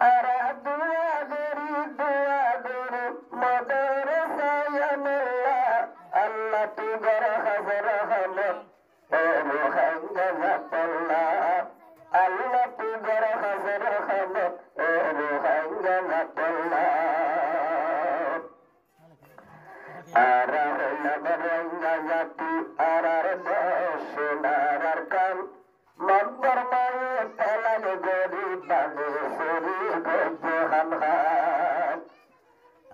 আরা দুয়া গরি মদর সায়ানুল্লাহ আল্লাহ তুগর হাজার রহমত ও রুহাঙ্গাল্লাহ আল্লাহ তুগর হাজার রহমত ও রুহাঙ্গাল্লাহ আরা হইলাম রঙ্গা জাতি আরার দশনার কাম মন্দর মায়ে তেলাল গরি বাগে সরি গজহান হান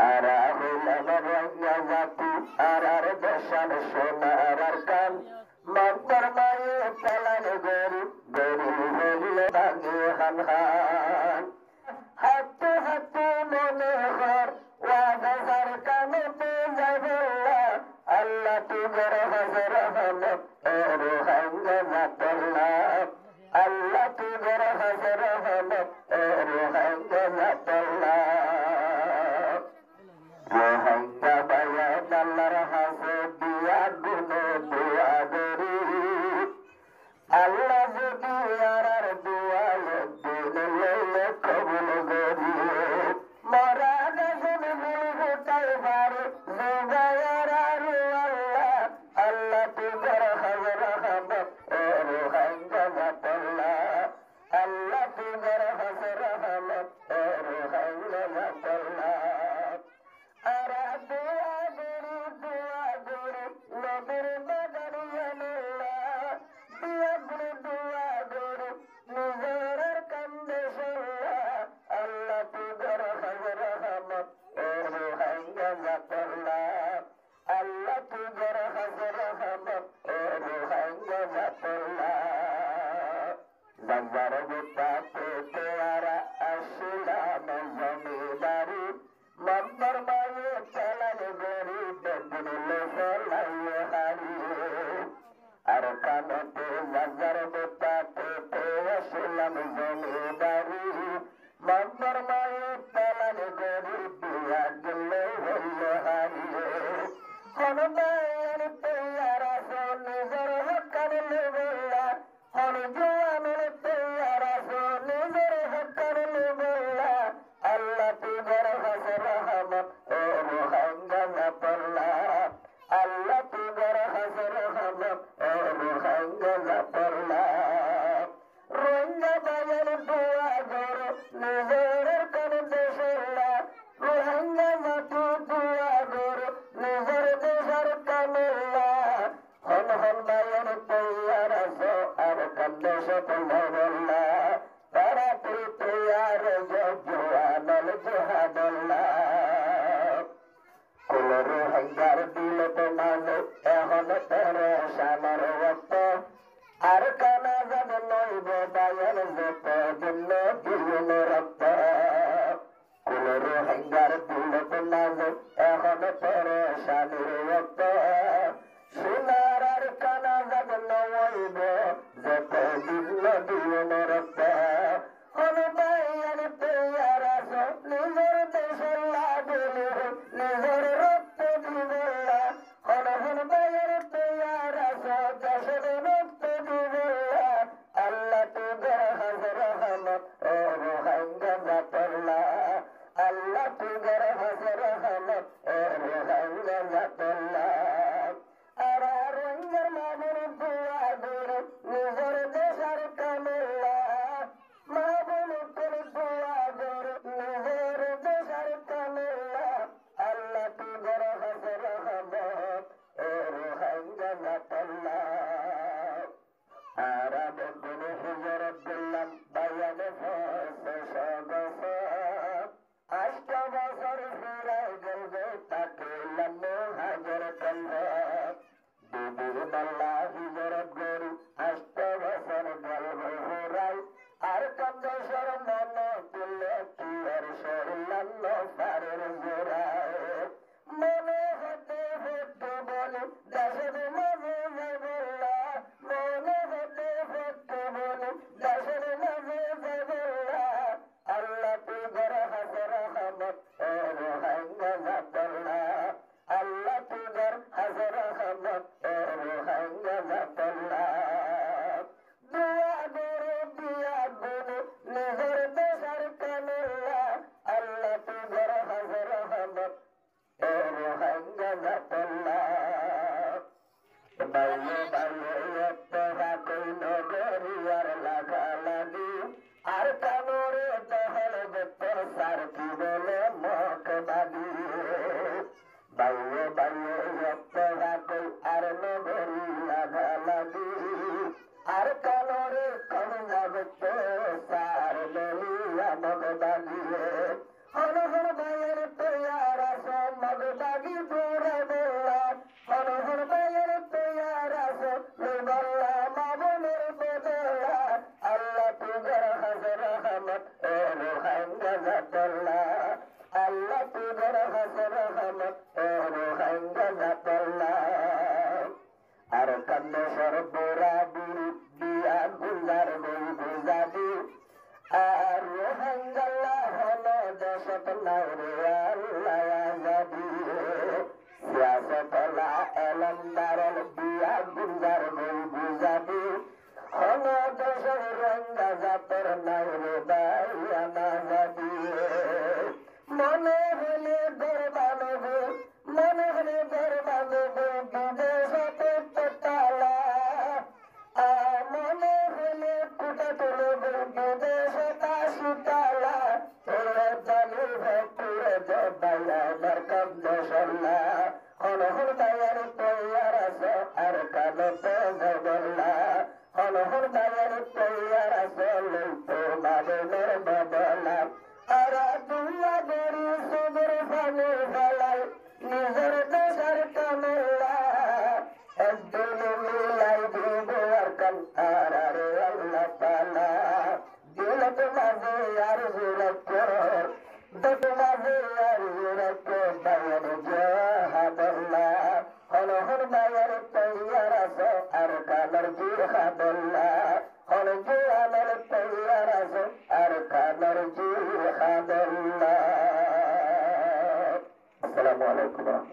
আরা হইলাম রঙ্গা জাতি আরার দশান সোনার কাম মন্দর মায়ে তেলাল গরি গরি হইল বাগে হান হান হাতে হাতে মনে হর ওয়াজার কানে পেজাবুল্লাহ আল্লাহ তুগর হাজার রহমত ও রুহাঙ্গাল্লাহ আল্লাহ তুগর হাজার রহমত ও রুহাঙ্গাল্লাহ রোহাঙ্গা বায়ান আল্লাহর হাজে দিয়া গুনে দুয়া গরি আল্লাহ যদি আরার দুয়ায় দিল লইলে কবুল গরি মরা গজন মুলগুটাই বারে জুগায়ার আরু আল্লাহ আল্লাহ তুগর হাজার রহমত ও রুহাঙ্গাল্লাহ আল্লাহ তুগর হাজার রহমত ও রুহাঙ্গাল্লাহ আরা দুয়া গরি নবীর বাগানিয়ানুল্লাহ দুয়া গরি নিজের কান্দে শুনলাহ আল্লাহ তুগর হাজার রহমত ও রুহাঙ্গাল্লাহ আল্লাহ তুগর হাজার রহমত ও রুহাঙ্গাল্লাহ জঙ্গর গুতা পেতে আরা আসলাম জমিদারি মন্দর মায়ে চালান গরি বেদুলে ফলাইয়ে হারিয়ে আর কানতে জঙ্গর গুতা পেতে আসলাম জমিদারি মন্দর মায়ে চালান গরি দিয়া দিলে হইল হারিয়ে হনুমানের তৈয়ারা সোন নিজের হকার লেবল্লা হন জোয়ানের তৈয়ারা সোন নিজের হকার লেবল্লা আল্লাহ তুগর হাজার রহমত ও রুহাঙ্গাল্লাহ আল্লাহ তুগর হাজার রহমত ও রুহাঙ্গাল্লাহ রোহিঙ্গা বাজার দোয়া গর নিজের কানে দেশল্লা রোহিঙ্গা জাতি দোয়া গর নিজের দেশের কামেল্লা হন হন বাজার তৈয়ার আছো আর কান্দেশ তোমাল্লা তারা তুই তৈয়ার জোয়ানল জোহাদল্লাহ কুল রোহিঙ্গার দিল তোমালে এখন তেরে সামার রক্ত আর কানা যাব নইব বায়ান যত দিল দিল রক্ত কুল রোহিঙ্গার দিল তোমালে এখন তেরে সামির রক্ত সোনার আর কানা যাব নইব যত দিল দিল রক্ত হন বায়ান তৈয়ার আছো নিজের দেশের লাগলে নিজের রক্ত দিবল্লা হন হন বায়ান তৈয়ার আছো দেশের রক্ত দিবল্লা আল্লাহ তুগর হাজার রহমত ও রুহাঙ্গাল্লাহ আল্লাহ তুগর হাজার রহমত ও রুহাঙ্গাল্লাহ আরা রঙ্গের মামুর দোয়া গরি নিজের দেশের কামেল্লা মাহবুবুর দোয়া গরি নিজের দেশের কামেল্লা আল্লাহ তুগর হাজার রহমত ও রুহাঙ্গাল্লাহ আরা বদন হুজরত দিলাম বায়ান ফসে সগস আষ্ট বছর ফিরাই গেল তাকে লম্ব হাজার কন্ধ দিদির বাল্লা হুজরত গরি আষ্ট বছর গল্প হরাই আর কন্দেশ্বর মন তুলে কি আর সরলাম ফারের জোড়ায় মনে হতে হতে বলে দেশের মাঝে যাবল্লা মনে হতে হতে বলে দেশের মাঝে যাবল্লা আল্লাহ তুগর হাজার রহমত ও রুহাঙ্গাল্লাহ আল্লাহ তুগর হাজার রহমত ও রুহাঙ্গাল্লাহ দুয়া গরে দিয়া গুনে নিজের দেশের কামেল্লা মগবাগিয়ে হন হন ভাইয়ের তৈয়ার আসো মগবাগি জোরে বললা হন হন ভাইয়ের তৈয়ার আসো বললা মামনের বদলা আল্লাহ তুজার হাজার রহমত ও রোহাইন গাজাতল্লা আল্লাহ তুজার হাজার রহমত ও রোহাইন গাজাতল্লা আর কান্নে সরবরা দিয়া গুজার বই গুজাবি আর রোহাঙ্গাল্লাহ হলো দেশত নাইরে আল্লাহ আজাদি সিয়াসতলা এলম দারল দিয়া গুজার বই গুজাবি হলো দেশের রঙ্গা জাতর নাইরে বাইয়া নাজাদি মনে হলে গর্বানব মনে হলে গর্বানব বিদেশতে তালা মনে হলে কুটা তুলে বিদেশে কাশিতালা তোরে জানি ভেতুরে জবাইয়া দরকার দেশল্লা হন হন দায়ার তৈয়ার আছে আর কানতে জগল্লা হন হন দায়ার তৈয়ার আছে লইতো মাদনের বদলা আর দুয়া গরি সুদর ফানে ফেলাই নিজের দেশের কামেলা একদিন মিলাই দিব আর কান আর আল্লাহ তাআলা দিলত মাঝে আর জুরত দত মাঝে আর জুরত বায়ান জাহাদাল্লাহ হন হন বায়ার তৈয়ার আছে আর কানার জিহাদাল্লাহ হন জিহাদার তৈয়ার আছে আর কানার জিহাদাল্লাহ। আসসালামু আলাইকুম।